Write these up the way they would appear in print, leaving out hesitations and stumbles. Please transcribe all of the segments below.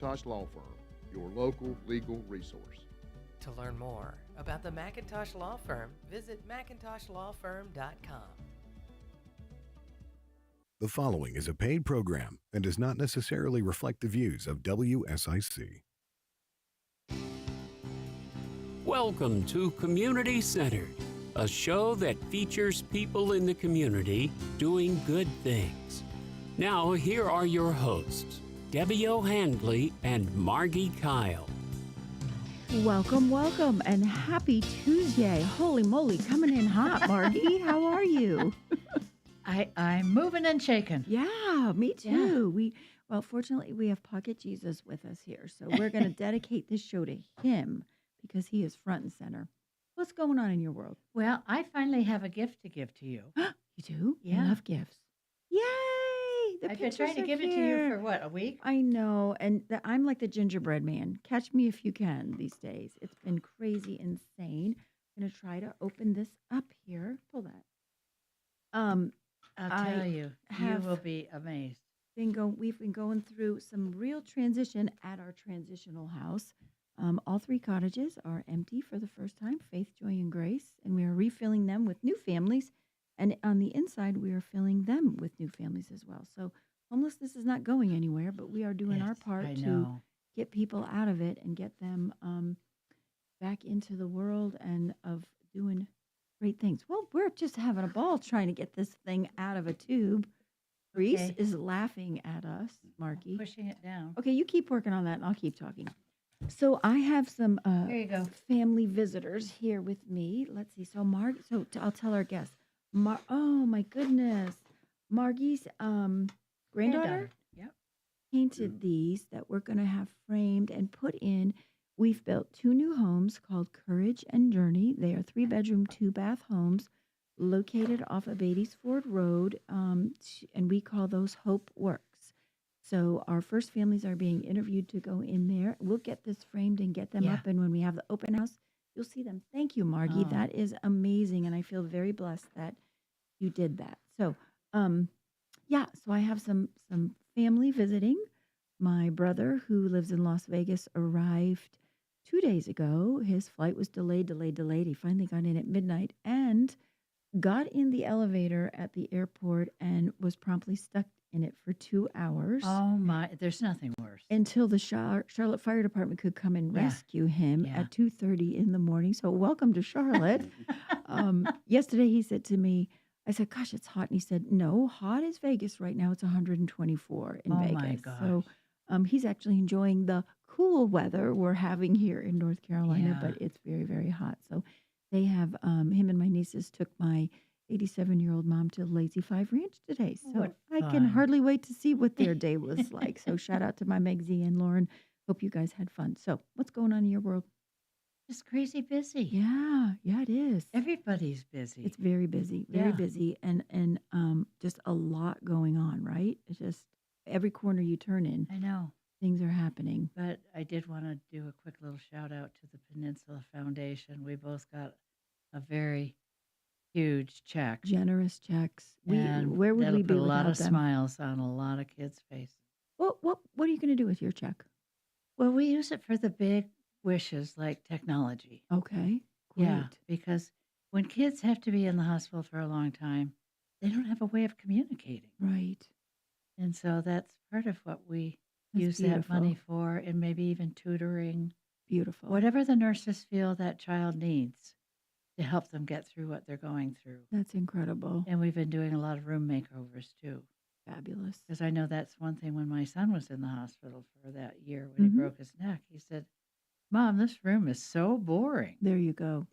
McIntosh Law Firm, your local legal resource. To learn more about the McIntosh Law Firm, visit McIntoshlawFirm.com. The following is a paid program and does not necessarily reflect the views of WSIC. Welcome to Community Centered, a show that features people in the community doing good things. Now, here are your hosts, Debbie O'Handley and Margi Kyle. Welcome, and happy Tuesday. Holy moly, coming in hot, Margi. How are you? I'm moving and shaking. Yeah, me too. Fortunately, we have Pocket Jesus with us here, so we're going to dedicate this show to him because he is front and center. What's going on in your world? Well, I finally have a gift to give to you. You do? Yeah. I love gifts. Yay! I've been trying to give it to you for what, a week? I know, and I'm like the gingerbread man. Catch me if you can these days. It's been crazy, insane. I'm going to try to open this up here. Pull that. I'll tell you, you will be amazed. We've been going through some real transition at our transitional house. All three cottages are empty for the first time, Faith, Joy, and Grace, and we are refilling them with new families. And on the inside, we are filling them with new families as well. So homelessness is not going anywhere, but we are doing our part to get people out of it and get them back into the world and of doing great things. Well, we're just having a ball trying to get this thing out of a tube. Reese is laughing at us, Margi. Pushing it down. Okay, you keep working on that, and I'll keep talking. So I have some There you go. family visitors here with me. Let's see. So I'll tell our guests. Oh my goodness, Margi's granddaughter Yep. painted these that we're going to have framed and put in. We've built two new homes called Courage and Journey. They are 3-bedroom, 2-bath homes located off of Beatties Ford Road, and we call those Hope Works. So our first families are being interviewed to go in there. We'll get this framed and get them up, and when we have the open house, you'll see them. Thank you, Margi. Oh. That is amazing, and I feel very blessed that you did that. So, so I have some family visiting. My brother, who lives in Las Vegas, arrived 2 days ago. His flight was delayed. He finally got in at midnight and got in the elevator at the airport and was promptly stuck in it for 2 hours. Oh, my. There's nothing worse. Until the Charlotte Fire Department could come and rescue him at 2:30 in the morning. So welcome to Charlotte. Yesterday he said to me, I said, gosh, it's hot. And he said, no, hot is Vegas right now. It's 124 in Vegas. My gosh. So he's actually enjoying the cool weather we're having here in North Carolina, but it's very, very hot. So they have, him and my nieces took my 87-year-old mom to Lazy Five Ranch today. So I can hardly wait to see what their day was like. So shout out to my Meg Z and Lauren. Hope you guys had fun. So what's going on in your world? Just crazy busy. Yeah, it is. Everybody's busy. It's very busy, very busy, and just a lot going on, right? It's just every corner you turn in, I know. things are happening. But I did want to do a quick little shout out to the Peninsula Foundation. We both got a very huge check. Generous checks. And Where would that'll we be put a lot without of them? smiles on a lot of kids' faces. What are you going to do with your check? Well, we use it for the big wishes like technology. Okay, great. Yeah, because when kids have to be in the hospital for a long time, they don't have a way of communicating. Right. And so that's part of what we That's use that money for, and maybe even tutoring. Beautiful. Whatever the nurses feel that child needs to help them get through what they're going through. That's incredible. And we've been doing a lot of room makeovers too. Fabulous. Because I know that's one thing when my son was in the hospital for that year when he broke his neck. He said, Mom, this room is so boring. There you go.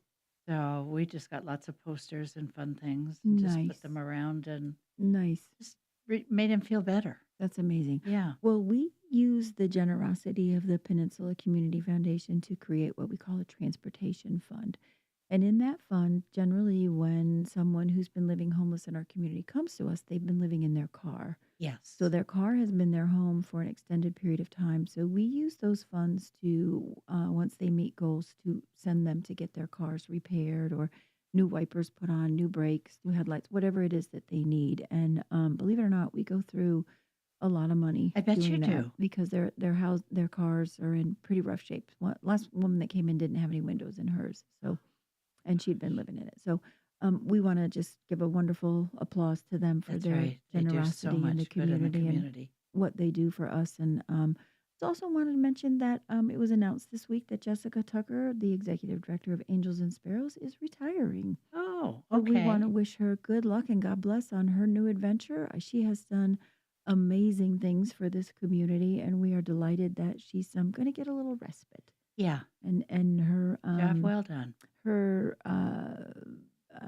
So we just got lots of posters and fun things and just Nice. put them around and Nice. just made him feel better. That's amazing. Yeah. Well, we use the generosity of the Peninsula Community Foundation to create what we call a transportation fund. And in that fund, generally when someone who's been living homeless in our community comes to us, they've been living in their car. Yes. So their car has been their home for an extended period of time. So we use those funds to, once they meet goals, to send them to get their cars repaired or new wipers put on, new brakes, new headlights, whatever it is that they need. And believe it or not, we go through a lot of money. I bet you doing that do. because their cars are in pretty rough shape. Last woman that came in didn't have any windows in hers, so and she'd been living in it. So we want to just give a wonderful applause to them for That's their right. They do so generosity in the much good in the community and community. what they do for us. And I also wanted to mention that it was announced this week that Jessica Tucker, the executive director of Angels and Sparrows, is retiring. Oh, So we want to okay. wish her good luck and God bless on her new adventure. She has done amazing things for this community, and we are delighted that she's going to get a little respite. Yeah. And her Job well done. her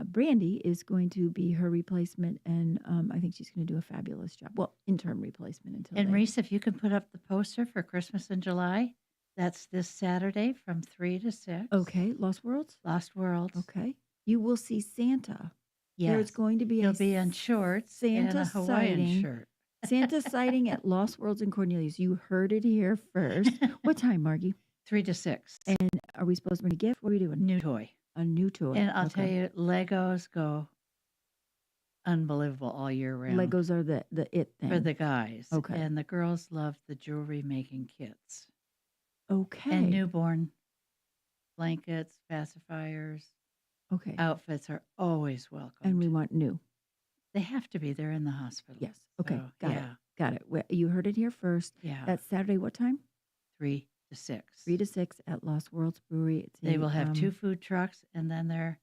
Brandy is going to be her replacement, and I think she's going to do a fabulous job. Well, interim replacement until And then. Reese, if you can put up the poster for Christmas in July, that's this Saturday from 3 to 6. Okay, Lost Worlds. Lost Worlds. Okay, you will see Santa. There's Yes. going to be He'll a be in shorts and Santa a Hawaiian sighting. shirt. Santa sighting at Lost Worlds in Cornelius. You heard it here first. What time, Margie? 3 to 6. And are we supposed to bring a gift? What are we doing? New toy. A new toy. And I'll tell Okay. you, Legos go unbelievable all year round Legos are the it thing. for the guys. Okay. And the girls love the jewelry making kits. Okay. And newborn blankets, pacifiers, Okay. outfits are always welcome. And we want new. They have to be. They're in the hospital. Yes. Okay. So, Got it. yeah. Got it. You heard it here first. Yeah. That's Saturday. What time? 3 to 6. 3 to 6 at Lost Worlds Brewery. It's They will have 2 food trucks, and then they're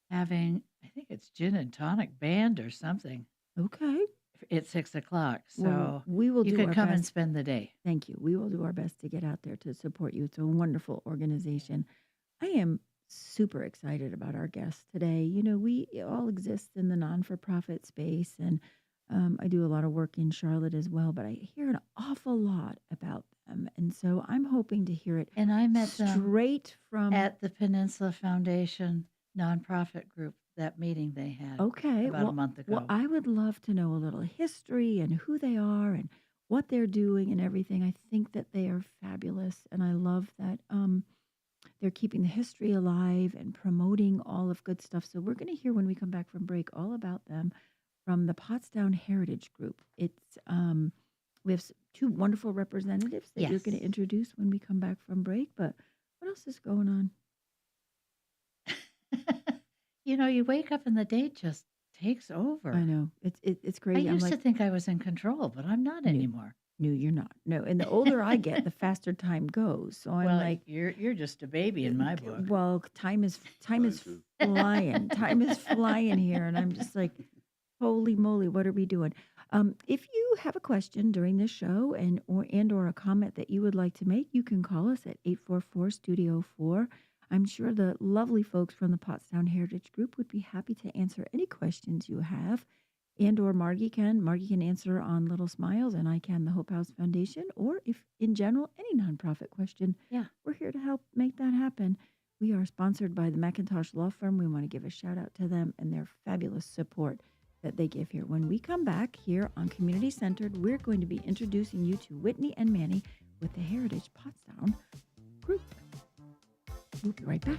having, I think it's gin and tonic band or something Okay. at 6 o'clock. So Well, we will you do could our come and best. spend the day. Thank you. We will do our best to get out there to support you. It's a wonderful organization. I am super excited about our guests today. You know, we all exist in the non-for-profit space, and I do a lot of work in Charlotte as well, but I hear an awful lot about them. And so I'm hoping to hear it And I met them straight from. at the Peninsula Foundation nonprofit group, that meeting they had Okay. about a month ago. Well, I would love to know a little history and who they are and what they're doing and everything. I think that they are fabulous, and I love that they're keeping the history alive and promoting all of good stuff. So we're going to hear when we come back from break all about them from the Pottstown Heritage Group. It's we have 2 wonderful representatives that you're going Yes. to introduce when we come back from break. But what else is going on? You know, you wake up and the day just takes over. I know it's I crazy. I'm used like, to think I was in control, but I'm not No. anymore. no, you're not. No, and the older I get, the faster time goes. So I'm Well, like, you're just a baby in my book. well, time is Mine too. flying. Time is flying here, and I'm just like, holy moly, what are we doing? If you have a question during this show or a comment that you would like to make, you can call us at 844 Studio 4. I'm sure the lovely folks from the Pottstown Heritage Group would be happy to answer any questions you have, and or Margie can. Margie can answer on Little Smiles, and I can the Hope House Foundation, or if in general any nonprofit question. Yeah. We're here to help make that happen. We are sponsored by the McIntosh Law Firm. We want to give a shout out to them and their fabulous support that they give here. When we come back here on Community Centered, we're going to be introducing you to Whitney and Manny with the Heritage Pottstown Group. We'll be right back.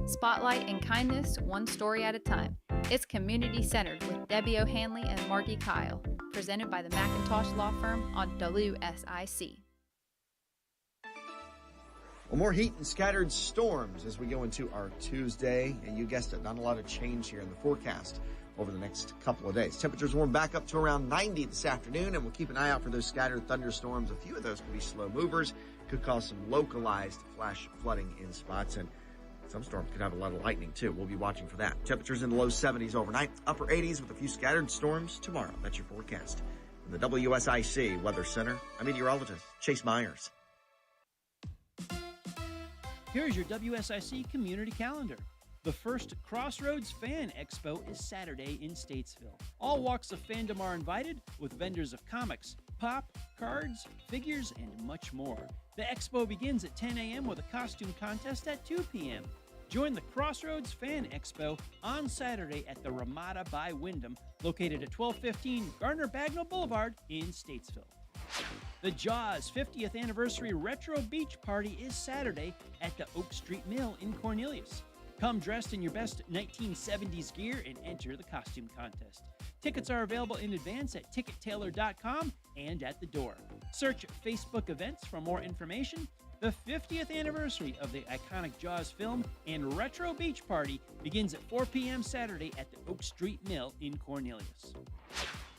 Spotlight and kindness, one story at a time. It's Community Centered with Debbie O'Hanley and Margi Kyle, presented by the McIntosh Law Firm on WSIC. Well, more heat and scattered storms as we go into our Tuesday. And you guessed it, not a lot of change here in the forecast over the next couple of days. Temperatures warm back up to around 90 this afternoon, and we'll keep an eye out for those scattered thunderstorms. A few of those could be slow movers, could cause some localized flash flooding in spots, and some storms could have a lot of lightning, too. We'll be watching for that. Temperatures in the low 70s overnight, upper 80s with a few scattered storms tomorrow. That's your forecast. From the WSIC Weather Center, I'm meteorologist Chase Myers. Here's your WSIC community calendar. The first Crossroads Fan Expo is Saturday in Statesville. All walks of fandom are invited, with vendors of comics, pop, cards, figures, and much more. The expo begins at 10 a.m. with a costume contest at 2 p.m. Join the Crossroads Fan Expo on Saturday at the Ramada by Wyndham, located at 1215 Gardner Bagnell Boulevard in Statesville. The Jaws 50th Anniversary Retro Beach Party is Saturday at the Oak Street Mill in Cornelius. Come dressed in your best 1970s gear and enter the costume contest. Tickets are available in advance at tickettailor.com and at the door. Search Facebook events for more information. The 50th anniversary of the iconic Jaws film and Retro Beach Party begins at 4 p.m. Saturday at the Oak Street Mill in Cornelius.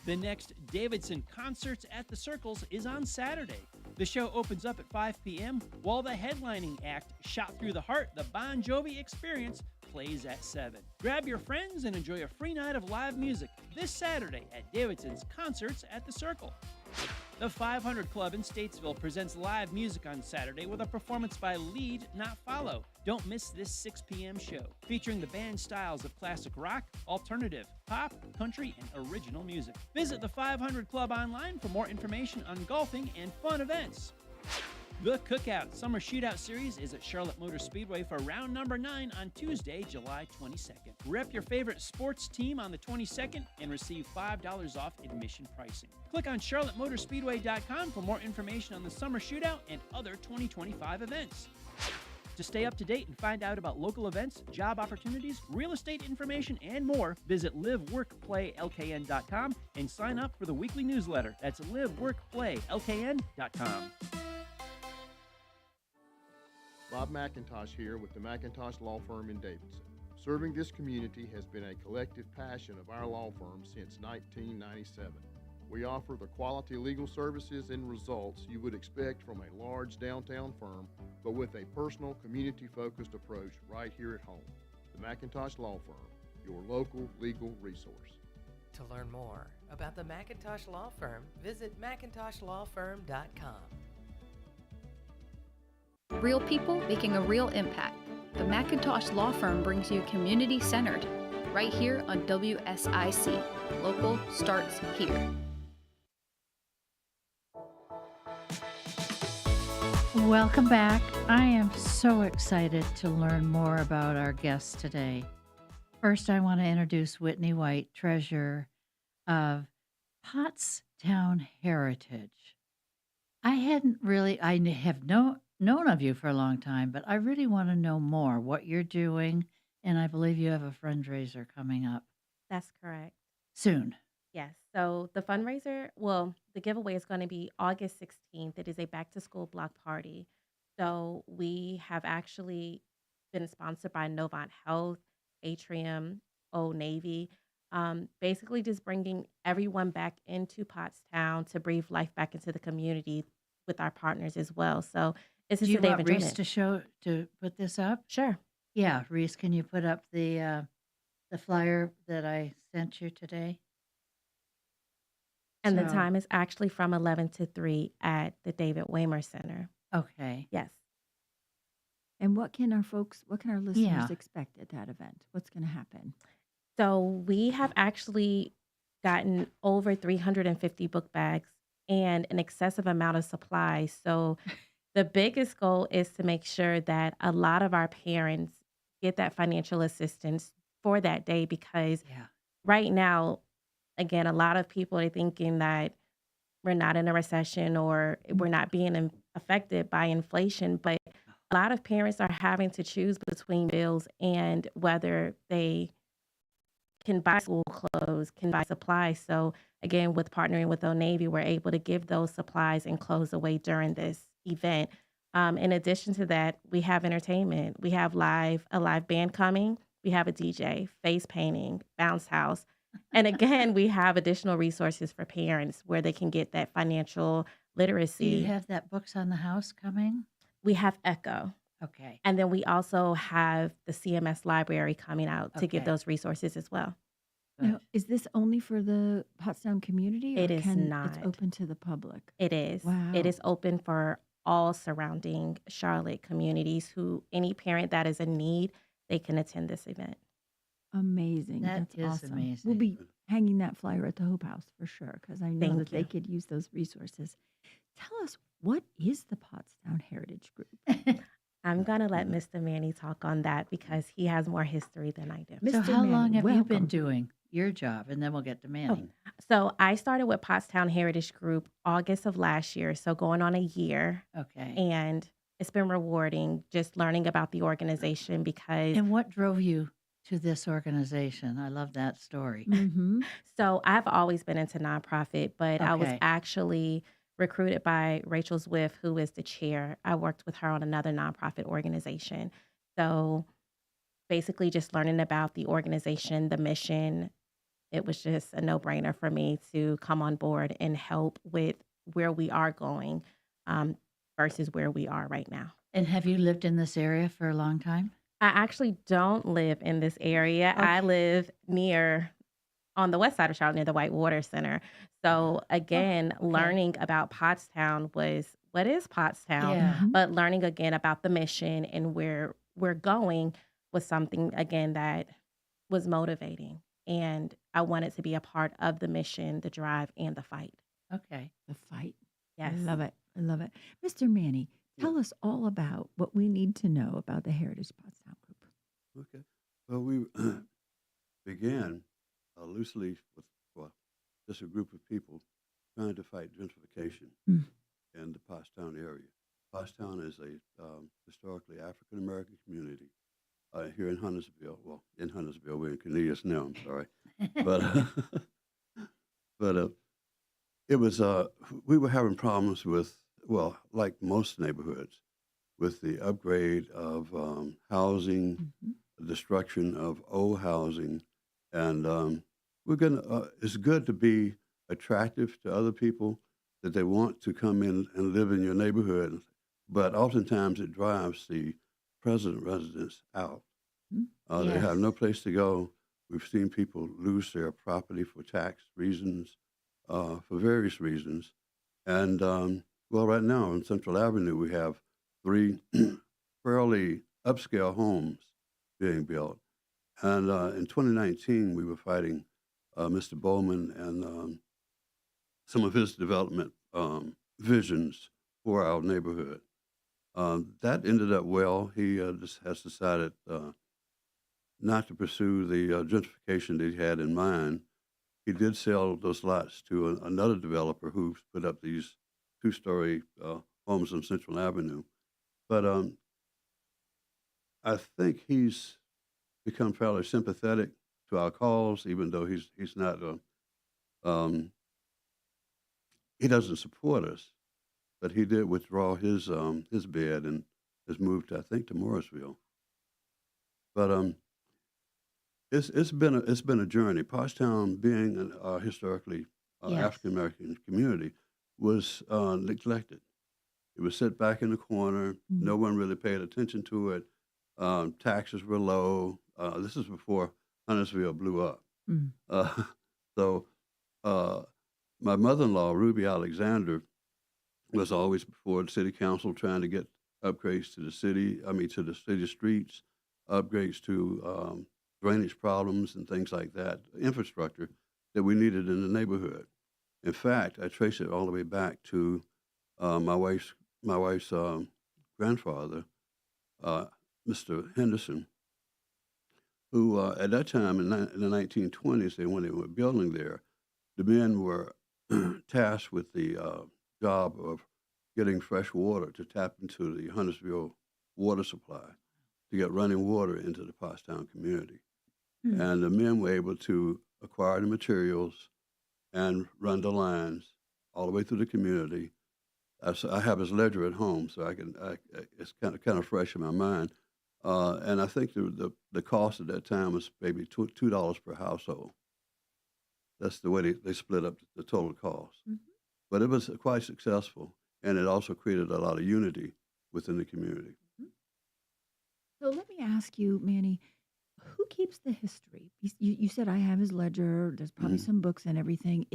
The next Davidson Concerts at the Circles is on Saturday. The show opens up at 5 p.m., while the headlining act, Shot Through the Heart, the Bon Jovi Experience, plays at 7. Grab your friends and enjoy a free night of live music this Saturday at Davidson's Concerts at the Circle. The 500 Club in Statesville presents live music on Saturday with a performance by Lead Not Follow. Don't miss this 6 p.m. show, featuring the band styles of classic rock, alternative, pop, country, and original music. Visit the 500 Club online for more information on golfing and fun events. The Cookout Summer Shootout Series is at Charlotte Motor Speedway for round number 9 on Tuesday, July 22nd. Rep your favorite sports team on the 22nd and receive $5 off admission pricing. Click on charlottemotorspeedway.com for more information on the Summer Shootout and other 2025 events. To stay up to date and find out about local events, job opportunities, real estate information, and more, visit liveworkplaylkn.com and sign up for the weekly newsletter. That's liveworkplaylkn.com. Bob McIntosh here with the McIntosh Law Firm in Davidson. Serving this community has been a collective passion of our law firm since 1997. We offer the quality legal services and results you would expect from a large downtown firm, but with a personal, community-focused approach right here at home. The McIntosh Law Firm, your local legal resource. To learn more about the Macintosh Law Firm, visit macintoshlawfirm.com. Real people making a real impact. The Macintosh Law Firm brings you community centered, right here on WSIC. Local starts here. Welcome back. I am so excited to learn more about our guests today. First, I want to introduce Whitney White, treasurer of Pottstown Heritage. I have known of you for a long time, but I really want to know more what you're doing, and I believe you have a fundraiser coming up That's correct. soon. Yes. So the fundraiser, well, the giveaway is going to be August 16th. It is a back to school block party. So we have actually been sponsored by Novant Health, Atrium, Old Navy. Basically just bringing everyone back into Pottstown to breathe life back into the community with our partners as well. So it's Do just you a day of want Reese enjoyment. to put this up? Sure. Yeah, Reese, can you put up the flyer that I sent you today? And the So, time is actually from 11 to 3 at the David Waymer Center. okay. Yes. And what can our Yeah. listeners expect at that event? What's going to happen? So we have actually gotten over 350 book bags and an excessive amount of supplies. So the biggest goal is to make sure that a lot of our parents get that financial assistance for that day, because Yeah. right now, again, a lot of people are thinking that we're not in a recession or we're not being affected by inflation, but a lot of parents are having to choose between bills and whether they can buy school clothes, can buy supplies. So again, with partnering with Old Navy, we're able to give those supplies and clothes away during this event. In addition to that, we have entertainment. We have a live band coming. We have a DJ, face painting, bounce house. And again, we have additional resources for parents where they can get that financial Do you literacy. have that Books on the House coming? We have Echo. Okay. And then we also have the CMS library coming out to give Okay. those resources as well. Now, Good. is this only for the Pottstown community, or It is it's not. open to the public? It is. It Wow. is open for all surrounding Charlotte communities any parent that is in need, they can attend this event. Amazing. That That's is awesome. We'll amazing. be hanging that flyer at the Hope House for sure, because I know that Thank they you. could use those resources. Tell us, what is the Pottstown Heritage Group? I'm going to let Mr. Manny talk on that because he has more history than I do. So Mr. how Manny, long have you been welcome. doing your job? And then we'll get to Oh, Manny. so I started with Pottstown Heritage Group August of last year, so going on a year. Okay. And it's been rewarding just learning about the organization because And what drove you to this organization? I love that story. Mm-hmm. so I've always been into nonprofit, but I was Okay. actually recruited by Rachel Zwift, who is the chair. I worked with her on another nonprofit organization. So basically just learning about the organization, the mission, it was just a no-brainer for me to come on board and help with where we are going um, versus where we are right now. And have you lived in this area for a long time? I actually don't live in this area. I Okay. live on the west side of Charlotte near the Whitewater Center. So again, okay. learning about Pottstown was what is Pottstown, Yeah. Mm-hmm. but learning again about the mission and where we're going was something again that was motivating. And I wanted to be a part of the mission, the drive, and the fight. Okay. The fight. Yes. I love it. I love it. Mr. Manny, tell us all about what we need to know about the Heritage Pottstown Group. Okay. Well, we began loosely with just a group of people trying to fight gentrification Mm. in the Pottstown area. Pottstown is a historically African American community here in Huntersville. Well, in Huntersville, we're in Cornelius now. I'm sorry, but but it was we were having problems with like most neighborhoods, with the upgrade of housing, Mm-hmm. destruction of old housing, and we're gonna. It's good to be attractive to other people that they want to come in and live in your neighborhood, but oftentimes it drives the present residents out. They have no Yes. place to go. We've seen people lose their property for tax reasons, for various reasons, and right now on Central Avenue we have 3 fairly upscale homes being built. And in 2019, we were fighting Mr. Bowman and some of his development visions for our neighborhood. That ended up well. He just has decided not to pursue the gentrification that he had in mind. He did sell those lots to another developer who put up these 2-story homes on Central Avenue. But I think he's become fairly sympathetic to our calls, even though he's not he doesn't support us, but he did withdraw his bid and has moved, I think, to Morrisville. But it's been a journey. Pottstown, being a historically Yes. African American community, was neglected. It was set back in the corner. Mm. No one really paid attention to it. Taxes were low. This is before Huntersville blew up. Mm. So my mother-in-law, Ruby Alexander, was always before the city council trying to get upgrades to the city streets, upgrades to drainage problems and things like that, infrastructure that we needed in the neighborhood. In fact, I trace it all the way back to my wife's grandfather, Mr. Henderson, who at that time in the 1920s, when they were building there, the men were tasked with the job of getting fresh water to tap into the Huntersville water supply to get running water into the Pottstown community. Hmm. And the men were able to acquire the materials and run the lines all the way through the community. I have his ledger at home, so it's kind of fresh in my mind. And I think the cost at that time was maybe $2 per household. That's the way they split up the total cost. Mhm. But it was quite successful, and it also created a lot of unity within the community. So let me ask you, Manny, who keeps the history? You said I have his ledger. There's probably Mhm. some books and everything.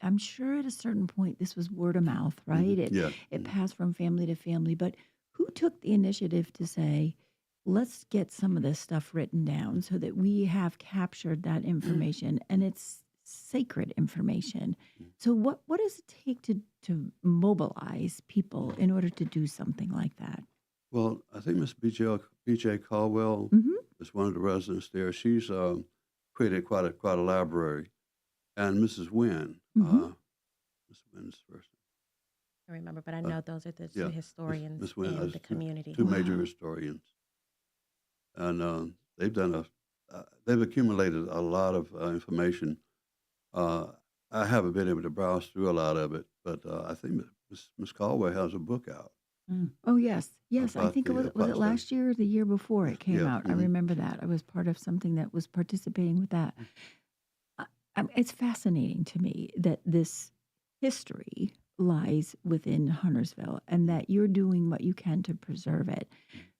I'm sure at a certain point this was word of mouth, right? Yeah. It passed from family to family. But who took the initiative to say, let's get some of this stuff written down so that we have captured that information and it's sacred information? So what does it take to mobilize people in order to do something like that? Well, I think Miss B.J. Caldwell Mm-hmm. is one of the residents there. She's created quite a library. And Mrs. Wynn, Mm-hmm. Miss Wynn's first. I remember, but I Uh, know those are the two yeah, historians Miss Wynn in has the community. two major Wow. historians. And they've accumulated a lot of information. I haven't been able to browse through a lot of it, but I think Miss Caldwell has a book out Oh, yes. Yes. I about think it the was it Pottstown. last year or the year before it came Yeah. out? I remember that. I was part of something that was participating with that. It's fascinating to me that this history lies within Huntersville and that you're doing what you can to preserve it.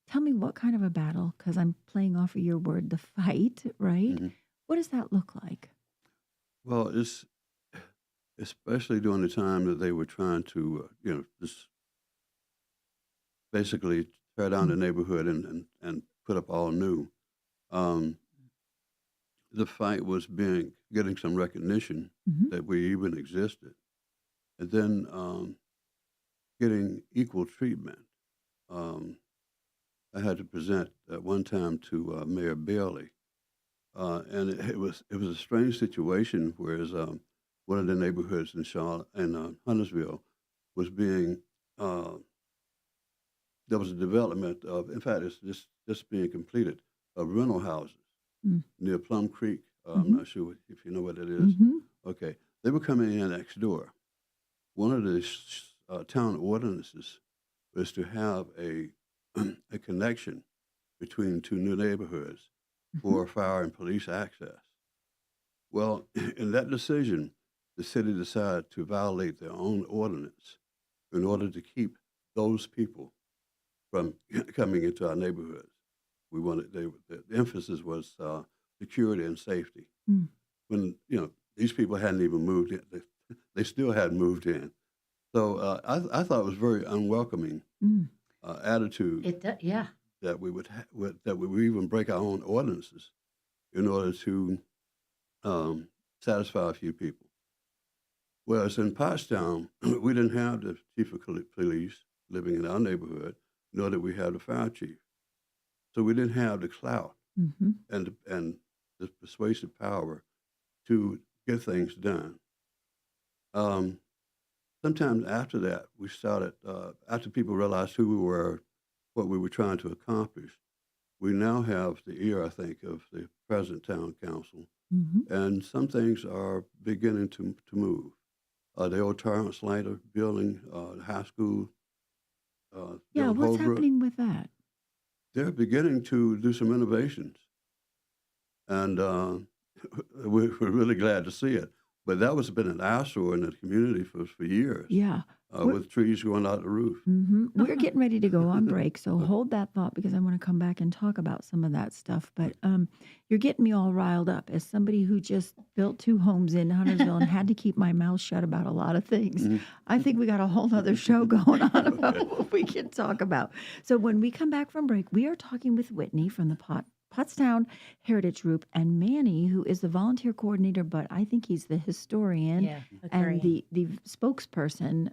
Tell me what kind of a battle, because I'm playing off of your word, the fight, right? Mhm. What does that look like? Well, it's especially during the time that they were trying to, just basically tear down the neighborhood and put up all new. Um, the fight was getting some recognition Mm-hmm. that we even existed, and then getting equal treatment. Um, I had to present at one time to Mayor Bailey, and it was a strange situation. Whereas one of the neighborhoods in Charlotte and Huntersville was being there was a development of, in fact, it's just being completed, of rental houses Mm. near Plum Creek. I'm Mm-hmm. not sure if you know what it is. Mm-hmm. Okay, they were coming in next door. One of the town ordinances was to have a a connection between two new neighborhoods for fire and police access. Well, in that decision, the city decided to violate their own ordinance in order to keep those people from coming into our neighborhoods. We wanted the emphasis was security and safety. Mm. When these people hadn't even moved in, they still hadn't moved in. So I thought it was very unwelcoming Mm. attitude Yeah. that we would that we would even break our own ordinances in order to satisfy a few people. Whereas in Pottstown, we didn't have the chief of police living in our neighborhood, nor did we have the fire chief. So we didn't have the clout Mm-hmm. and the persuasive power to get things done. Sometimes after that, we started, after people realized who we were, what we were trying to accomplish, we now have the ear, I think, of the present town council, Mm-hmm. and some things are beginning to move. The old Terrence Slater building, the high school, Yeah, Bill what's Holbrook, happening with that? they're beginning to do some innovations, and we're really glad to see it. But that was been an eyesore in the community for years, Yeah. with trees going out the roof. Mm-hmm. We're getting ready to go on break, so hold that thought because I want to come back and talk about some of that stuff. But you're getting me all riled up as somebody who just built 2 homes in Huntersville and had to keep my mouth shut about a lot of things. Mhm. I think we got a whole other show going on about what we can talk about. So when we come back from break, we are talking with Whitney from the Pottstown Heritage Group and Manny, who is the volunteer coordinator, but I think he's the historian Yeah. and Agree. the spokesperson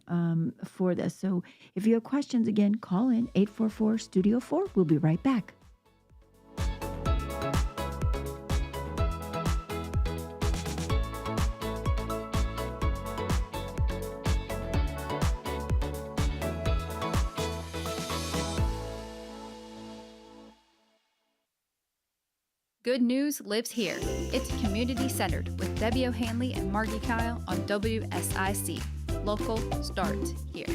for this. So if you have questions, again, call in 844-STUDIO-4. We'll be right back. Good news lives here. It's community centered with Debbie O'Hanley and Margi Kyle on WSIC. Local starts here.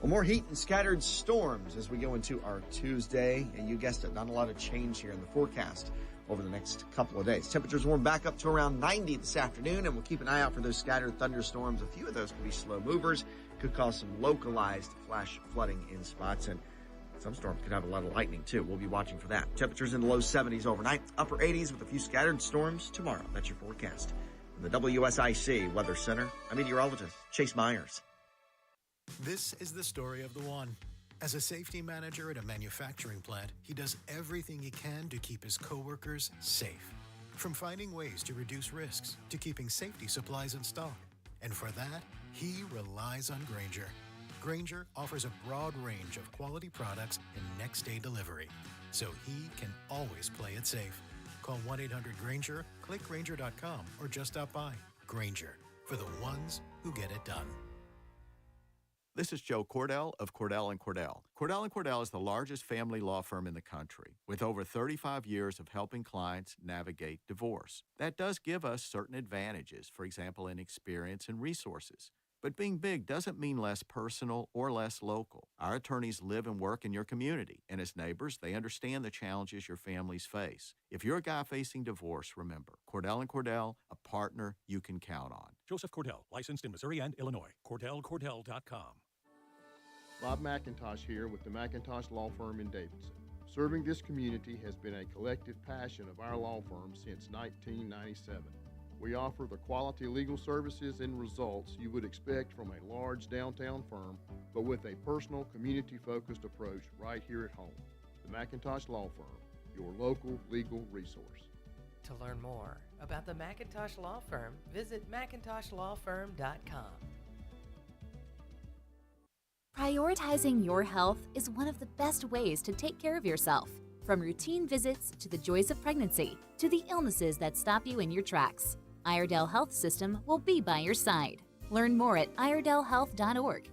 Well, more heat and scattered storms as we go into our Tuesday. And you guessed it, not a lot of change here in the forecast over the next couple of days. Temperatures warm back up to around 90 this afternoon, and we'll keep an eye out for those scattered thunderstorms. A few of those could be slow movers, could cause some localized flash flooding in spots, and some storms could have a lot of lightning, too. We'll be watching for that. Temperatures in the low 70s overnight, upper 80s with a few scattered storms tomorrow. That's your forecast. From the WSIC Weather Center, I'm meteorologist Chase Myers. This is the story of the one. As a safety manager at a manufacturing plant, he does everything he can to keep his coworkers safe. From finding ways to reduce risks to keeping safety supplies in stock. And for that, he relies on Grainger, Grainger offers a broad range of quality products and next-day delivery, so he can always play it safe. Call 1-800-GRAINGER, click Grainger.com, or just stop by. Grainger, for the ones who get it done. This is Joe Cordell of Cordell & Cordell. Cordell & Cordell is the largest family law firm in the country, with over 35 years of helping clients navigate divorce. That does give us certain advantages, for example, in experience and resources. But being big doesn't mean less personal or less local. Our attorneys live and work in your community, and as neighbors, they understand the challenges your families face. If you're a guy facing divorce, remember, Cordell & Cordell, a partner you can count on. Joseph Cordell, licensed in Missouri and Illinois. CordellCordell.com. Bob McIntosh here with the McIntosh Law Firm in Davidson. Serving this community has been a collective passion of our law firm since 1997. We offer the quality legal services and results you would expect from a large downtown firm, but with a personal, community-focused approach right here at home. The McIntosh Law Firm, your local legal resource. To learn more about the McIntosh Law Firm, visit McIntoshlawfirm.com. Prioritizing your health is one of the best ways to take care of yourself. From routine visits to the joys of pregnancy to the illnesses that stop you in your tracks, Iredell Health System will be by your side. Learn more at iredellhealth.org.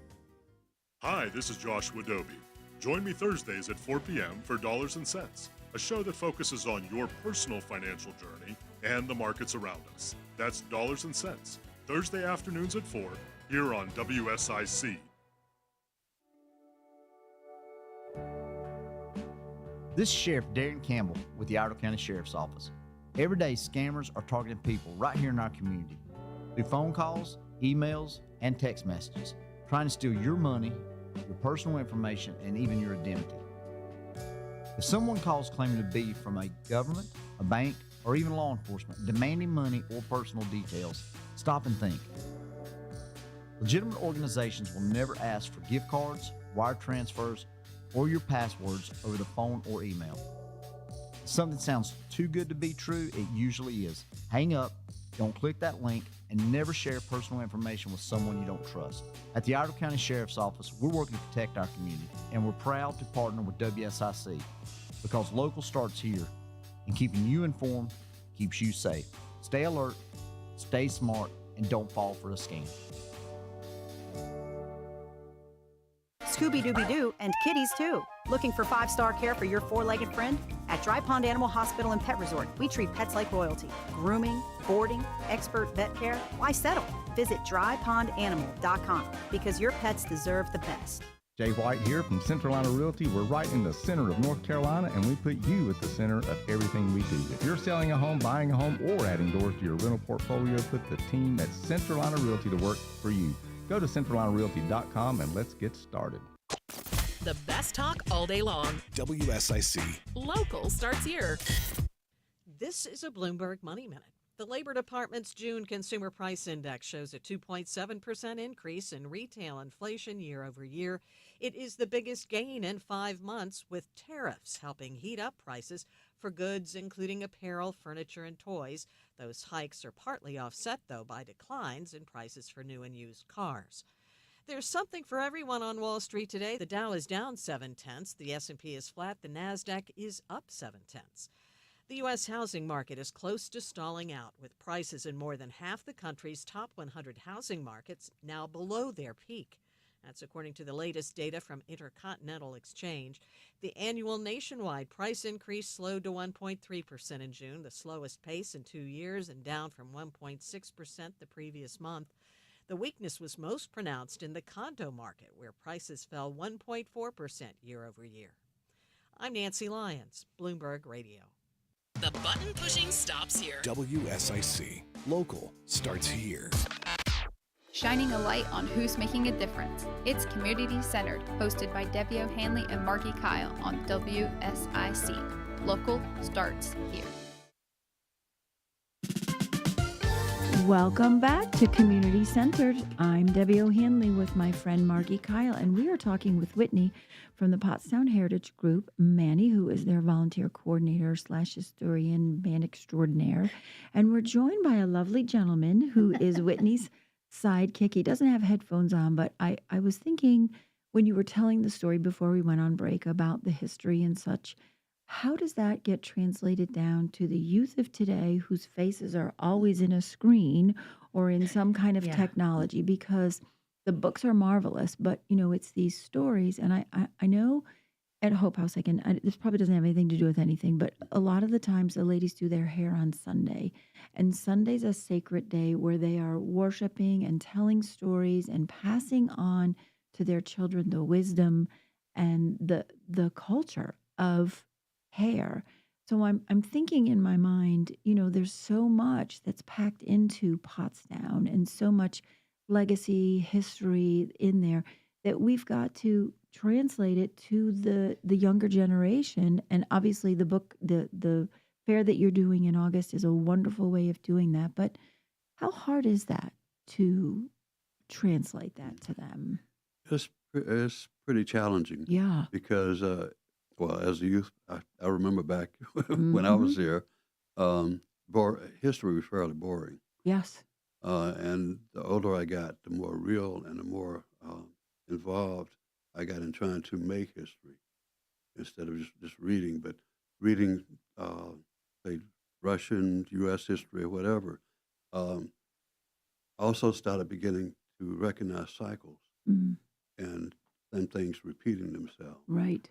Hi, this is Joshua Dobie. Join me Thursdays at 4 p.m. for Dollars and Cents, a show that focuses on your personal financial journey and the markets around us. That's Dollars and Cents, Thursday afternoons at 4 here on WSIC. This is Sheriff Darren Campbell with the Iredell County Sheriff's Office. Every day, scammers are targeting people right here in our community through phone calls, emails, and text messages, trying to steal your money, your personal information, and even your identity. If someone calls claiming to be from a government, a bank, or even law enforcement, demanding money or personal details, stop and think. Legitimate organizations will never ask for gift cards, wire transfers, or your passwords over the phone or email. If something sounds too good to be true, it usually is. Hang up, don't click that link, and never share personal information with someone you don't trust. At the Iredell County Sheriff's Office, we're working to protect our community, and we're proud to partner with WSIC because local starts here, and keeping you informed keeps you safe. Stay alert, stay smart, and don't fall for a scam. Scooby-Dooby-Doo and kitties too. Looking for 5-star care for your 4-legged friend? At Dry Pond Animal Hospital and Pet Resort, we treat pets like royalty. Grooming, boarding, expert vet care. Why settle? Visit drypondanimal.com because your pets deserve the best. Jay White here from Central Line Realty. We're right in the center of North Carolina, and we put you at the center of everything we do. If you're selling a home, buying a home, or adding doors to your rental portfolio, put the team at Central Line Realty to work for you. Go to centrallinerealty.com and let's get started. The best talk all day long. WSIC. Local starts here. This is a Bloomberg Money Minute. The Labor Department's June Consumer Price Index shows a 2.7% increase in retail inflation year over year. It is the biggest gain in 5 months, with tariffs helping heat up prices for goods including apparel, furniture, and toys. Those hikes are partly offset, though, by declines in prices for new and used cars. There's something for everyone on Wall Street today. The Dow is down 0.7, the S&P is flat, the Nasdaq is up 0.7. The U.S. housing market is close to stalling out, with prices in more than half the country's top 100 housing markets now below their peak. That's according to the latest data from Intercontinental Exchange. The annual nationwide price increase slowed to 1.3% in June, the slowest pace in 2 years, and down from 1.6% the previous month. The weakness was most pronounced in the condo market, where prices fell 1.4% year over year. I'm Nancy Lyons, Bloomberg Radio. The button pushing stops here. WSIC. Local starts here. Shining a light on who's making a difference. It's Community Centered, hosted by Debbie Hanley and Margi Kyle on WSIC. Local starts here. Welcome back to Community Centered. I'm Debbie O'Hanley with my friend Margi Kyle, and we are talking with Whitney from the Pottstown Heritage Group, Manny, who is their volunteer coordinator / historian, man extraordinaire, and we're joined by a lovely gentleman who is Whitney's sidekick. He doesn't have headphones on, but I was thinking when you were telling the story before we went on break about the history and such, how does that get translated down to the youth of today whose faces are always in a screen or in some kind of Yeah. technology? Because the books are marvelous, but it's these stories, and I know at Hope House, this probably doesn't have anything to do with anything, but a lot of the times the ladies do their hair on Sunday. And Sunday's a sacred day where they are worshiping and telling stories and passing on to their children the wisdom and the culture of hair. So I'm thinking in my mind, there's so much that's packed into Pottstown and so much legacy history in there that we've got to translate it to the younger generation. And obviously the book, the fair that you're doing in August is a wonderful way of doing that. But how hard is that to translate that to them? It's pretty challenging. Yeah. Because, well, as a youth, I remember back when I was there, history was fairly boring. Yes. And the older I got, the more real and the more involved I got in trying to make history instead of just reading, but reading, say, Russian, U.S. history, or whatever. Also started beginning to recognize cycles and things repeating themselves. Right.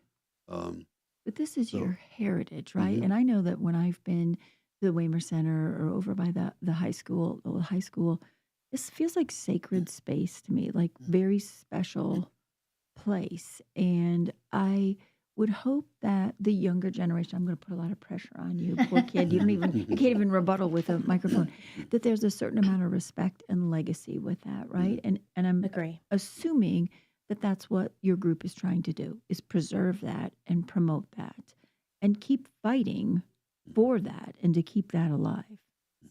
But this is So, your heritage, right? mhm. And I know that when I've been to the Waymer Center or over by the high school, the old high school, this feels like sacred space to me, like very special place. And I would hope that the younger generation, I'm going to put a lot of pressure on you, poor kid. You can't even rebuttal with a microphone, that there's a certain amount of respect and legacy with that, right? And I'm Agree. assuming that that's what your group is trying to do, is preserve that and promote that and keep fighting for that and to keep that alive.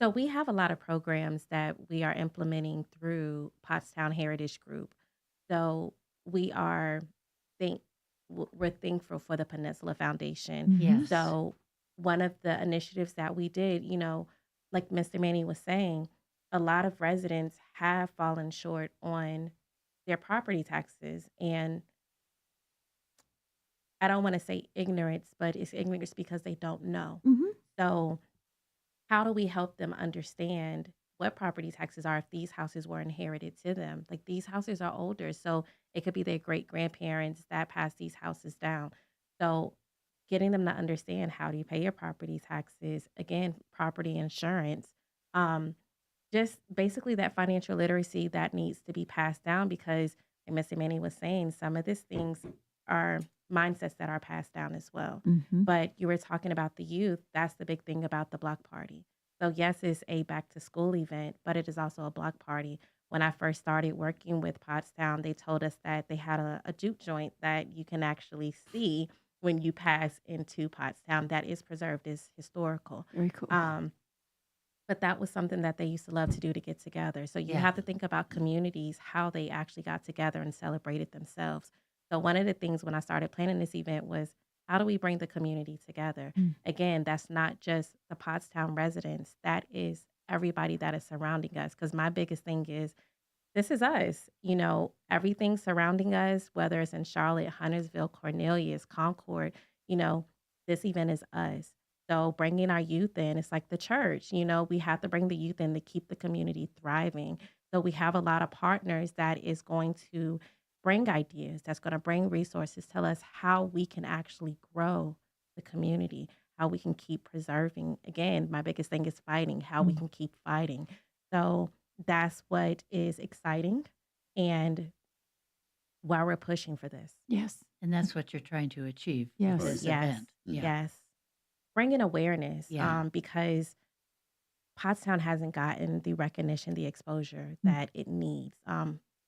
So we have a lot of programs that we are implementing through Pottstown Heritage Group. So we are we're thankful for the Peninsula Foundation. Yes. So one of the initiatives that we did, like Mr. Manny was saying, a lot of residents have fallen short on their property taxes. And I don't want to say ignorance, but it's ignorance because they don't know. So how do we help them understand what property taxes are if these houses were inherited to them? Like, these houses are older, so it could be their great grandparents that passed these houses down. So getting them to understand, how do you pay your property taxes? Again, property insurance, just basically that financial literacy that needs to be passed down, because, like Mr. Manny was saying, some of these things are mindsets that are passed down as well. But you were talking about the youth. That's the big thing about the block party. So yes, it's a back to school event, but it is also a block party. When I first started working with Pottstown, they told us that they had a juke joint that you can actually see when you pass into Pottstown that is preserved as historical. Very cool. But that was something that they used to love to do, to get together. So you Yeah. have to think about communities, how they actually got together and celebrated themselves. So one of the things when I started planning this event was, how do we bring the community together? Again, that's not just the Pottstown residents. That is everybody that is surrounding us. Because my biggest thing is, this is us. Everything surrounding us, whether it's in Charlotte, Huntersville, Cornelius, Concord, this event is us. So bringing our youth in, it's like the church. We have to bring the youth in to keep the community thriving. So we have a lot of partners that is going to bring ideas, that's going to bring resources, tell us how we can actually grow the community, how we can keep preserving. Again, my biggest thing is fighting, how we can keep fighting. So that's what is exciting and why we're pushing for this. Yes. And that's what you're trying to achieve Yes. with this Yes. event. Yeah. Yes. Bringing awareness, Yeah. because Pottstown hasn't gotten the recognition, the exposure that it needs.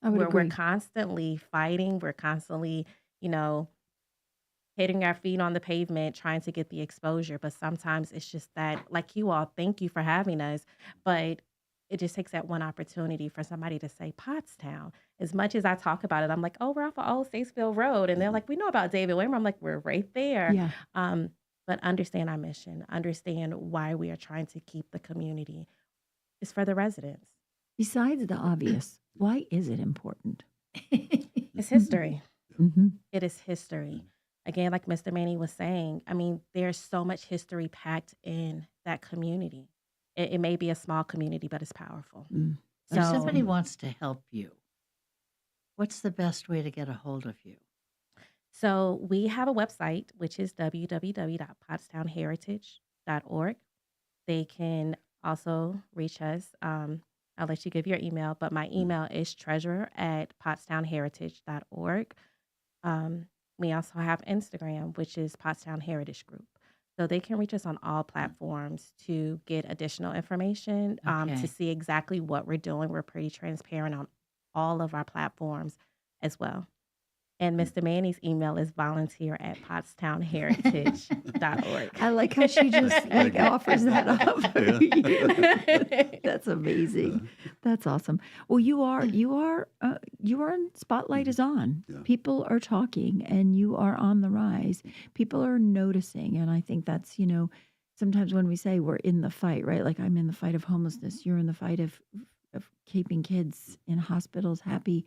I would We're agree. constantly fighting. We're constantly, hitting our feet on the pavement, trying to get the exposure. But sometimes it's just that, like you all, thank you for having us. But it just takes that one opportunity for somebody to say Pottstown. As much as I talk about it, I'm like, oh, we're off of Old Statesville Road. And they're like, we know about David Waymer. I'm like, we're right there. Yeah. But understand our mission, understand why we are trying to keep the community. It's for the residents. Besides the obvious, why is it important? It's history. Mm-hmm. It is history. Again, like Mr. Manny was saying, I mean, there's so much history packed in that community. It may be a small community, but it's powerful. If somebody wants to help you, what's the best way to get a hold of you? So we have a website, which is www.pottstownheritage.org. They can also reach us. I'll let you give your email, but my email is treasurer@pottstownheritage.org. We also have Instagram, which is Pottstown Heritage Group. So they can reach us on all platforms to get additional information, Okay. to see exactly what we're doing. We're pretty transparent on all of our platforms as well. And Mr. Manny's email is volunteer@pottstownheritage.org. I like how she just offers that up. That's amazing. That's awesome. Well, you are in Spotlight is on. Yeah. People are talking, and you are on the rise. People are noticing, and I think that's sometimes when we say we're in the fight, right? Like I'm in the fight of homelessness. You're in the fight of keeping kids in hospitals happy.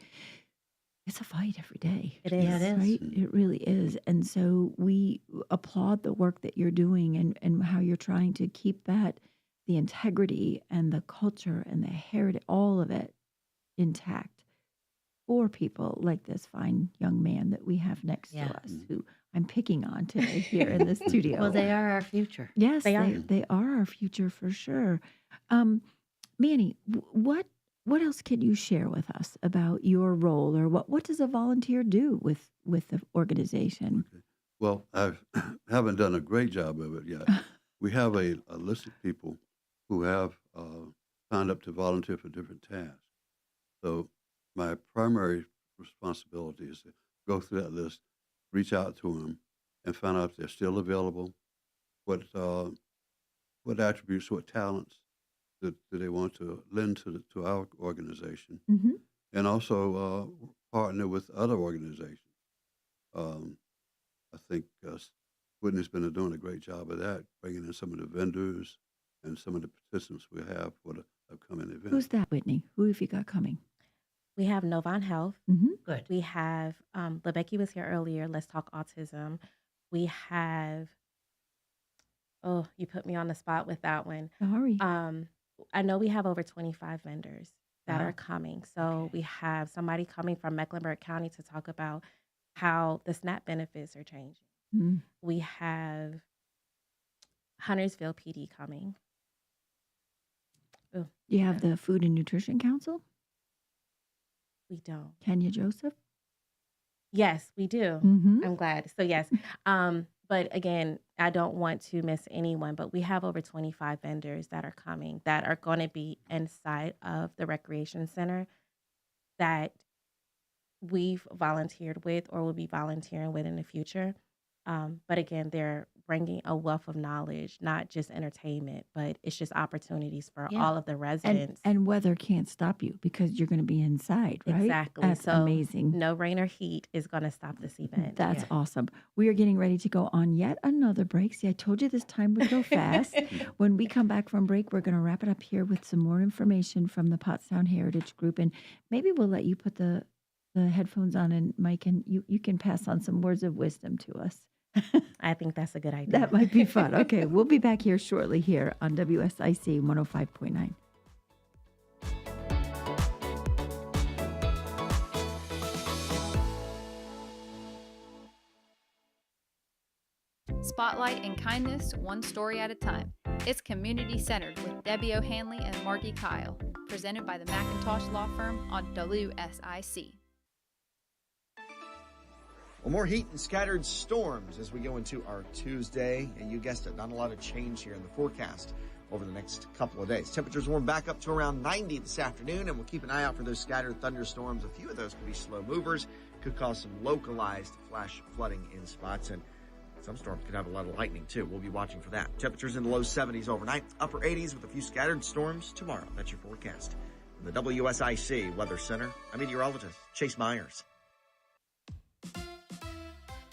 It's a fight every day. It is. Yeah, it is. Right? It really is. And so we applaud the work that you're doing and how you're trying to keep the integrity and the culture and the heritage, all of it intact for people like this fine young man that we have next Yeah. to us, who I'm picking on today here in the studio. Well, they are our future. Yes, They are. they are our future for sure. Manny, what else can you share with us about your role, or what does a volunteer do with the organization? Well, I haven't done a great job of it yet. We have a list of people who have signed up to volunteer for different tasks. So my primary responsibility is to go through that list, reach out to them, and find out if they're still available, what attributes, what talents do they want to lend to our organization, Mm-hmm. and also partner with other organizations. I think Whitney's been doing a great job of that, bringing in some of the vendors and some of the participants we have for the upcoming event. Who's that, Whitney? Who have you got coming? We have Novant Health. Mm-hmm. Good. We have, LeBecky was here earlier. Let's Talk Autism. We have, oh, you put me on the spot with that one. Sorry. I know we have over 25 vendors that Wow. are coming. So we have somebody coming from Mecklenburg County to talk about how the SNAP benefits are changing. Mm. We have Huntersville PD coming. Oh, Do you have the Food and Nutrition Council? we don't. Kenya Joseph? Yes, we do. Mm-hmm. I'm glad. So yes. But again, I don't want to miss anyone, but we have over 25 vendors that are coming that are going to be inside of the recreation center that we've volunteered with or will be volunteering with in the future. But again, they're bringing a wealth of knowledge, not just entertainment, but it's just opportunities for Yeah. all of the residents. And weather can't stop you because you're going to be inside, right? Exactly. That's So amazing. no rain or heat is going to stop this event. That's Yeah. awesome. We are getting ready to go on yet another break. See, I told you this time would go fast. When we come back from break, we're going to wrap it up here with some more information from the Pottstown Heritage Group. And maybe we'll let you put the headphones on, and Mike, and you can pass on some words of wisdom to us. I think that's a good idea. That might be fun. Okay, we'll be back here shortly here on WSIC 105.9. Spotlight and kindness, one story at a time. It's community centered with Debbie O'Hanley and Margi Kyle, presented by the McIntosh Law Firm on WSIC. Well, more heat and scattered storms as we go into our Tuesday. And you guessed it, not a lot of change here in the forecast over the next couple of days. Temperatures warm back up to around 90 this afternoon, and we'll keep an eye out for those scattered thunderstorms. A few of those could be slow movers, could cause some localized flash flooding in spots, and some storms could have a lot of lightning too. We'll be watching for that. Temperatures in the low 70s overnight, upper 80s with a few scattered storms tomorrow. That's your forecast. From the WSIC Weather Center, I'm meteorologist Chase Myers.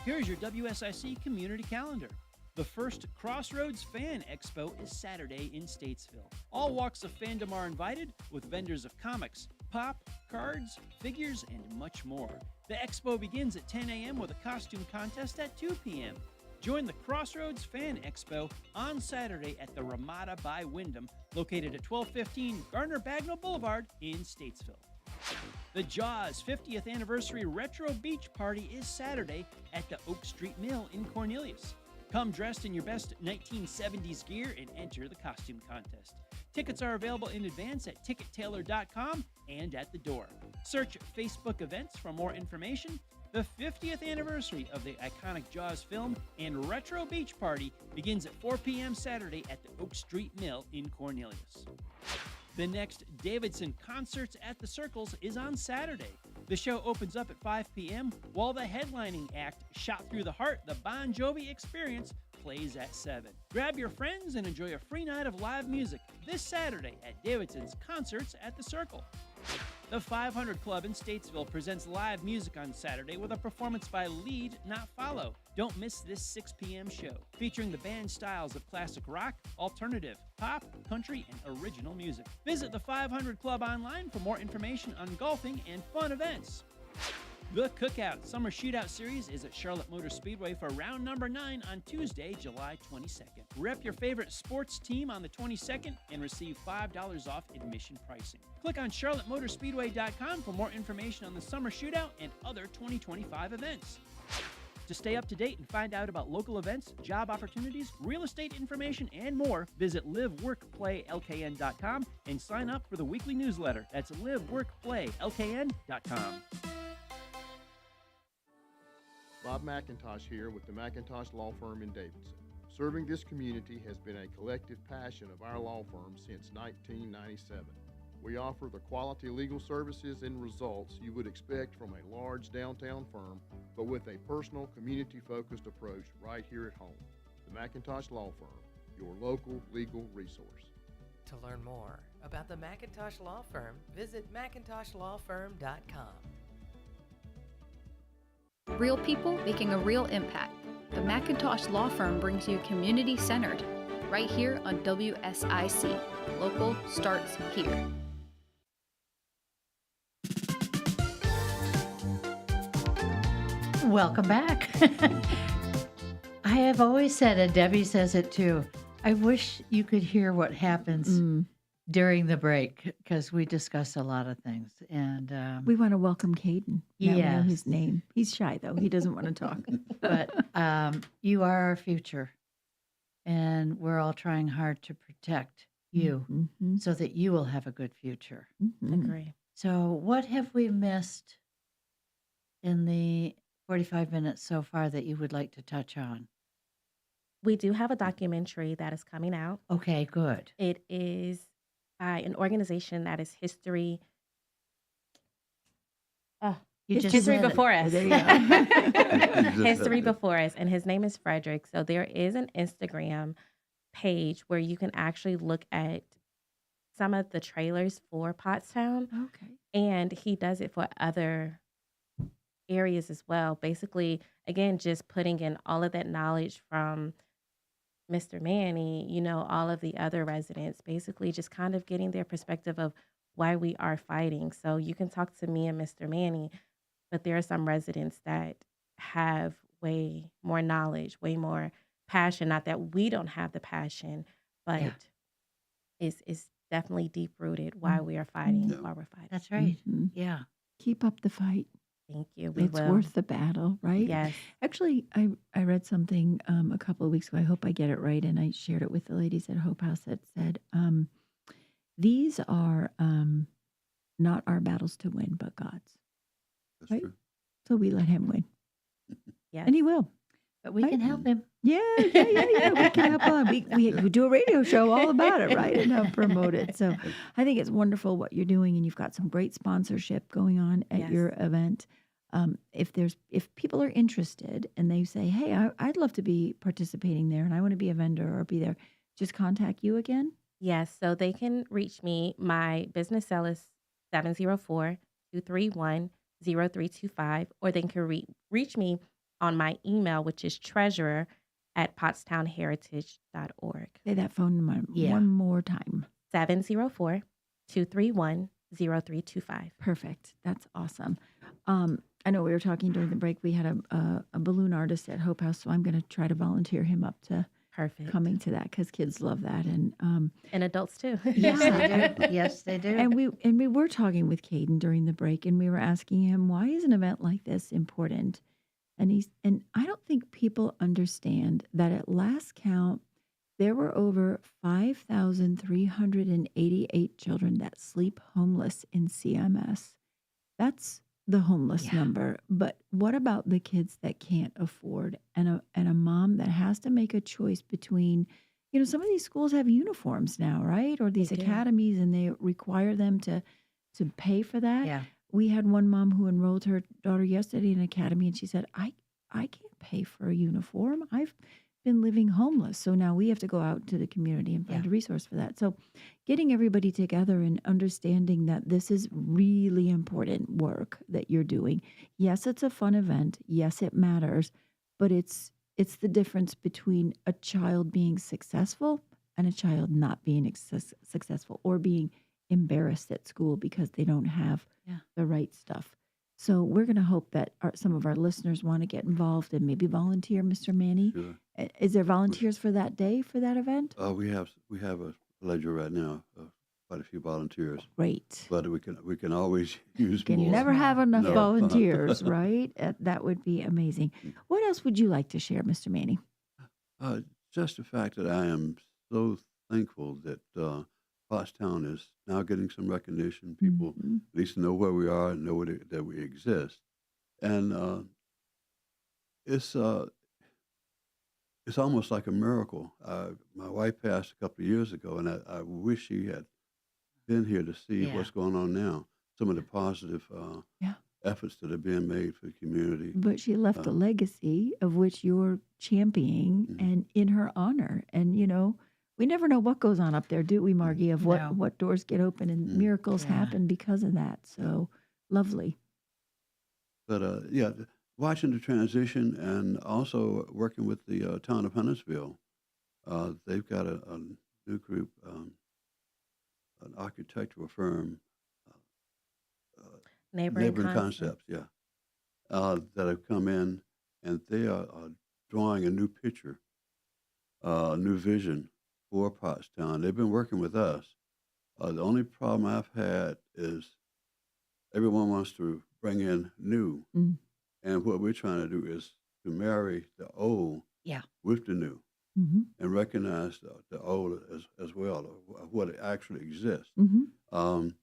Here's your WSIC community calendar. The first Crossroads Fan Expo is Saturday in Statesville. All walks of fandom are invited, with vendors of comics, pop, cards, figures, and much more. The expo begins at 10 a.m. with a costume contest at 2 p.m. Join the Crossroads Fan Expo on Saturday at the Ramada by Wyndham, located at 1215 Gardner Bagnell Boulevard in Statesville. The Jaws 50th Anniversary Retro Beach Party is Saturday at the Oak Street Mill in Cornelius. Come dressed in your best 1970s gear and enter the costume contest. Tickets are available in advance at tickettailor.com and at the door. Search Facebook events for more information. The 50th anniversary of the iconic Jaws film and Retro Beach Party begins at 4 p.m. Saturday at the Oak Street Mill in Cornelius. The next Davidson Concerts at the Circles is on Saturday. The show opens up at 5 p.m., while the headlining act, Shot Through the Heart, the Bon Jovi Experience, plays at 7. Grab your friends and enjoy a free night of live music this Saturday at Davidson's Concerts at the Circle. The 500 Club in Statesville presents live music on Saturday with a performance by Lead Not Follow. Don't miss this 6 p.m. show, featuring the band styles of classic rock, alternative, pop, country, and original music. Visit the 500 Club online for more information on golfing and fun events. The Cookout Summer Shootout Series is at Charlotte Motor Speedway for round number 9 on Tuesday, July 22nd. Rep your favorite sports team on the 22nd and receive $5 off admission pricing. Click on charlottemotorspeedway.com for more information on the Summer Shootout and other 2025 events. To stay up to date and find out about local events, job opportunities, real estate information, and more, visit liveworkplaylkn.com and sign up for the weekly newsletter. That's liveworkplaylkn.com. Bob McIntosh here with the McIntosh Law Firm in Davidson. Serving this community has been a collective passion of our law firm since 1997. We offer the quality legal services and results you would expect from a large downtown firm, but with a personal, community-focused approach right here at home. The McIntosh Law Firm, your local legal resource. To learn more about the McIntosh Law Firm, visit McIntoshLawFirm.com. Real people making a real impact. The Macintosh Law Firm brings you community-centered, right here on WSIC. Local starts here. Welcome back. I have always said, and Debbie says it too, I wish you could hear what happens during the break, because we discuss a lot of things. And we want to welcome Caden. Now we know Yes. his name. He's shy, though. He doesn't want to talk. But you are our future, and we're all trying hard to protect you so that you will have a good future. Agree. So what have we missed in the 45 minutes so far that you would like to touch on? We do have a documentary that is coming out. Okay, good. It is by an organization that is History. You just History said it. Before Us. There you go. History Before Us, and his name is Frederick. So there is an Instagram page where you can actually look at some of the trailers for Pottstown. Okay. And he does it for other areas as well. Basically, again, just putting in all of that knowledge from Mr. Manny, you know, all of the other residents, basically just kind of getting their perspective of why we are fighting. So you can talk to me and Mr. Manny, but there are some residents that have way more knowledge, way more passion. Not that we don't have the passion, but it's definitely deep rooted why we are fighting, why we're fighting. That's right. Yeah. Keep up the fight. Thank you. We It's will. worth the battle, right? Yes. Actually, I read something a couple of weeks ago. I hope I get it right, and I shared it with the ladies at Hope House that said, these are not our battles to win, but God's. That's right? true. So we let him win. Yes. And he will. But we can help him. Yeah. We can help on. We do a radio show all about it, right? And help promote it. So I think it's wonderful what you're doing, and you've got some great sponsorship going on at your event. If people are interested and they say, hey, I'd love to be participating there and I want to be a vendor or be there, just contact you again? Yes, so they can reach me. My business cell is 704-231-0325, or they can reach me on my email, which is treasurer at pottstownheritage.org. Say that phone number one more time. 704-231-0325. Perfect. That's awesome. I know we were talking during the break. We had a balloon artist at Hope House, so I'm going to try to volunteer him up to coming to that because kids love that, and adults too. Yeah, Yes, they do. Yes, they do. And we were talking with Caden during the break, and we were asking him, why is an event like this important? And I don't think people understand that at last count there were over 5,388 children that sleep homeless in CMS. That's the homeless number. But what about the kids that can't afford, and a mom that has to make a choice between, some of these schools have uniforms now, right? Or these academies, and they require them to pay for that. Yeah. We had one mom who enrolled her daughter yesterday in an academy, and she said, I can't pay for a uniform. I've been living homeless. So now we have to go out to the community and find a resource for that. So getting everybody together and understanding that this is really important work that you're doing. Yes, it's a fun event. Yes, it matters. But it's the difference between a child being successful and a child not being successful, or being embarrassed at school because they don't have the right stuff. So we're going to hope that some of our listeners want to get involved and maybe volunteer, Mr. Manny. Sure. Is there volunteers for that day, for that event? We have a ledger right now, quite a few volunteers. Great. But we can always use Can more. never have enough No. volunteers, right? That would be amazing. What else would you like to share, Mr. Manny? Just the fact that I am so thankful that Pottstown is now getting some recognition. People at least know where we are and know that we exist. And it's almost like a miracle. My wife passed a couple of years ago, and I wish she had been here to see what's going on now. Some of the positive efforts that are being made for the community. But she left a legacy of which you're championing and in her honor. And, we never know what goes on up there, do we, Margie, of what doors get open and miracles happen because of that. So lovely. But, watching the transition and also working with the town of Huntersville, they've got a new group, an architectural firm, Neighboring Concepts, that have come in, and they are drawing a new picture, a new vision for Pottstown. They've been working with us. The only problem I've had is everyone wants to bring in new. And what we're trying to do is to marry the old with the new, and recognize the old as well, what it actually exists. And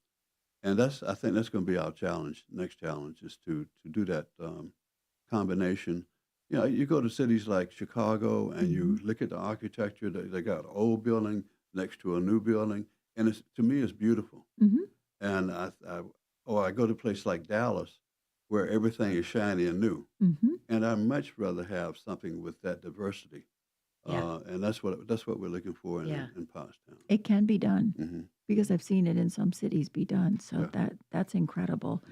I think that's going to be our challenge. Next challenge is to do that combination. You go to cities like Chicago and you look at the architecture. They got an old building next to a new building, and to me it's beautiful. And I go to a place like Dallas, where everything is shiny and new. And I'd much rather have something with that diversity. And that's what we're looking for in Pottstown. It can be done because I've seen it in some cities be done. So that's incredible.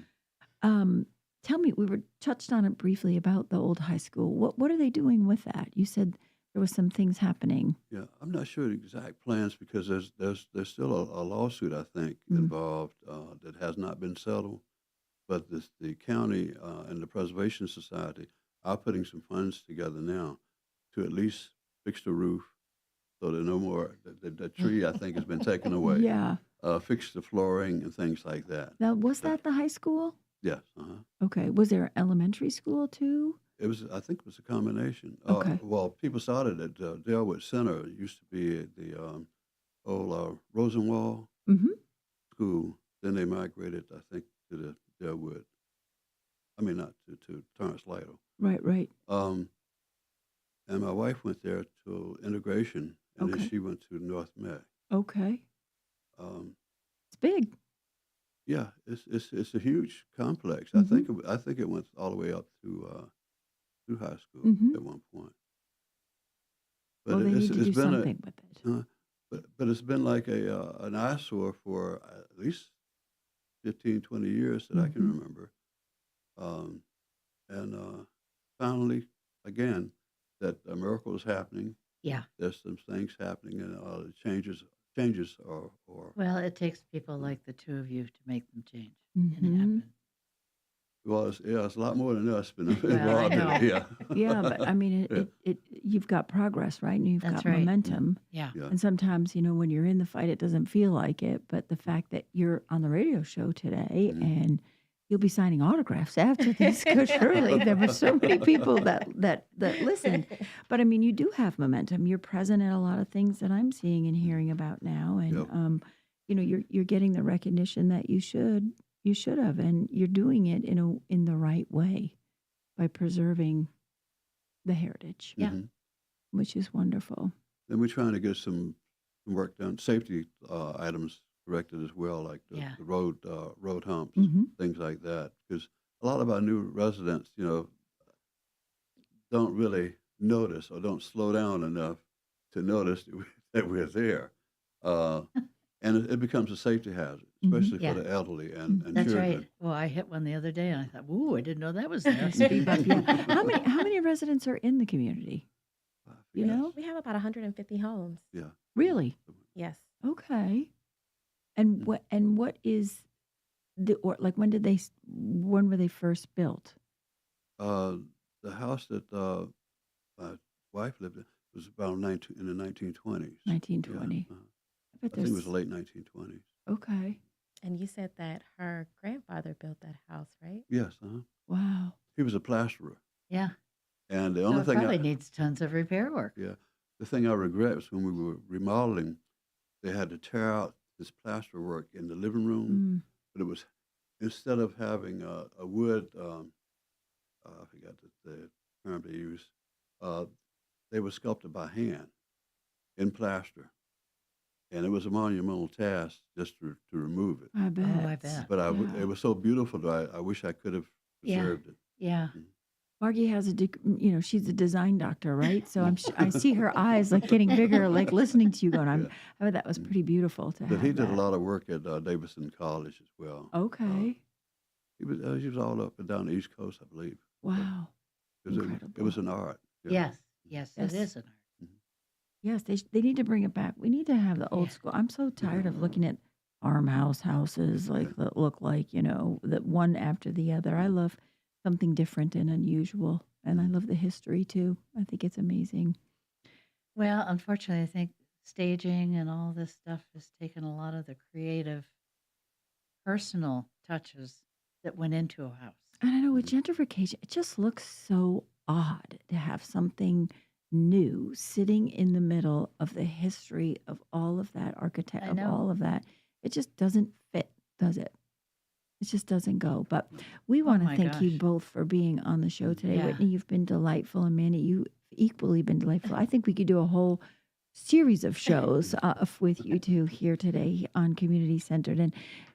Tell me, we were touched on it briefly about the old high school. What are they doing with that? You said there was some things happening. Yeah, I'm not sure the exact plans because there's still a lawsuit, I think, involved that has not been settled. But the county and the Preservation Society are putting some funds together now to at least fix the roof so that no more, the tree, I think, has been taken away. Fix the flooring and things like that. Now, was that the high school? Yes. Okay. Was there elementary school too? I think it was a combination. Okay. Well, people started at Delwood Center. It used to be the old Rosenwald School. Then they migrated, I think, to the Delwood. I mean, not to Torrance Lytle. Right. And my wife went there to integration, and then she went to North Met. Okay. It's big. Yeah, it's a huge complex. I think it went all the way up to high school at one point. But Well, they need to do something with it. But it's been like an eyesore for at least 15, 20 years that I can remember. And finally, again, that a miracle is happening. Yeah. There's some things happening, and changes are Well, it takes people like the two of you to make them change. Mhm. And it happens. well, it's a lot more than us been Well, I involved in know. it. Yeah. Yeah, but I mean, you've got progress, right? And you've That's got right. momentum. Yeah. Yeah. And sometimes, when you're in the fight, it doesn't feel like it. But the fact that you're on the radio show today and you'll be signing autographs after this, because surely there were so many people that listened. But I mean, you do have momentum. You're present at a lot of things that I'm seeing and hearing about now, and you're getting the recognition that you should have, and you're doing it in the right way by preserving the heritage. Yeah. Mhm. Which is wonderful. Then we're trying to get some work done, safety items corrected as well, like Yeah. the road humps, Mhm. things like that. Because a lot of our new residents, don't really notice or don't slow down enough to notice that we're there. And it becomes a safety hazard, especially Yeah. for the elderly and That's children. right. Well, I hit one the other day, and I thought, "Ooh, I didn't know that was there." Speed bump, yeah. How many residents are in the community? You know? We have about 150 homes. Yeah. Really? Yes. Okay. And what is when were they first built? The house that my wife lived in was about in the 1920s. 1920. Yeah. I bet I think it was there's- late 1920s. Okay. And you said that her grandfather built that house, right? Yes. Uh-huh. Wow. He was a plasterer. Yeah. And the So only it thing probably needs tons of repair work. Yeah. The thing I regret was when we were remodeling, they had to tear out this plaster work in the living room. But it was, instead of having a wood, I forgot the term they used, they were sculpted by hand in plaster. And it was a monumental task just to remove it. I bet. Oh, I bet. But Yeah. it was so beautiful that I wish I could have Yeah. preserved it. Yeah. Margie has she's a design doctor, right? So I see her eyes like getting bigger, like listening to you going. I bet that was pretty beautiful to But have he did that. a lot of work at Davidson College as well. Okay. He was all up and down the East Coast, I believe. Wow. It was an art. Yeah. Yes. Yes, Yes. it is an art. Yes, they need to bring it back. We need to have the old school. I'm so tired of looking at farmhouse houses that look like, the one after the other. I love something different and unusual, and I love the history too. I think it's amazing. Well, unfortunately, I think staging and all this stuff has taken a lot of the creative, personal touches that went into a house. And I know with gentrification, it just looks so odd to have something new sitting in the middle of the history of all of that architect, I of know. all of that. It just doesn't fit, does it? It just doesn't go. But we want to my thank you gosh. both for being on the show today. Yeah. Whitney, you've been delightful, and Manny, you've equally been delightful. I think we could do a whole series of shows with you two here today on Community Centered. And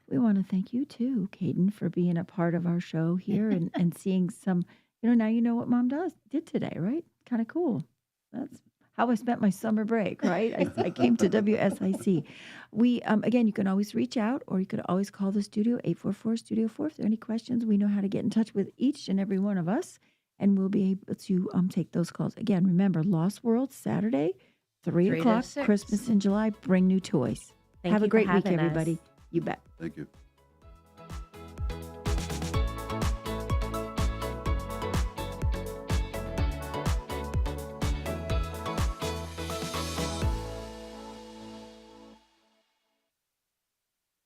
we want to thank you too, Caden, for being a part of our show here and seeing some, now you know what Mom did today, right? Kind of cool. That's how I spent my summer break, right? I came to WSIC. We, again, you can always reach out, or you could always call the studio, 844-STUDIO-4. If there are any questions, we know how to get in touch with each and every one of us, and we'll be able to take those calls. Again, remember, Lost World, Saturday, 3 3 to o'clock, 6. Christmas in July. Bring new toys. Thank Have a you for great week, having us. everybody. You bet. Thank you.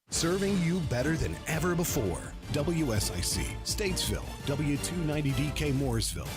Serving you better than ever before. WSIC, Statesville, W290DK Mooresville,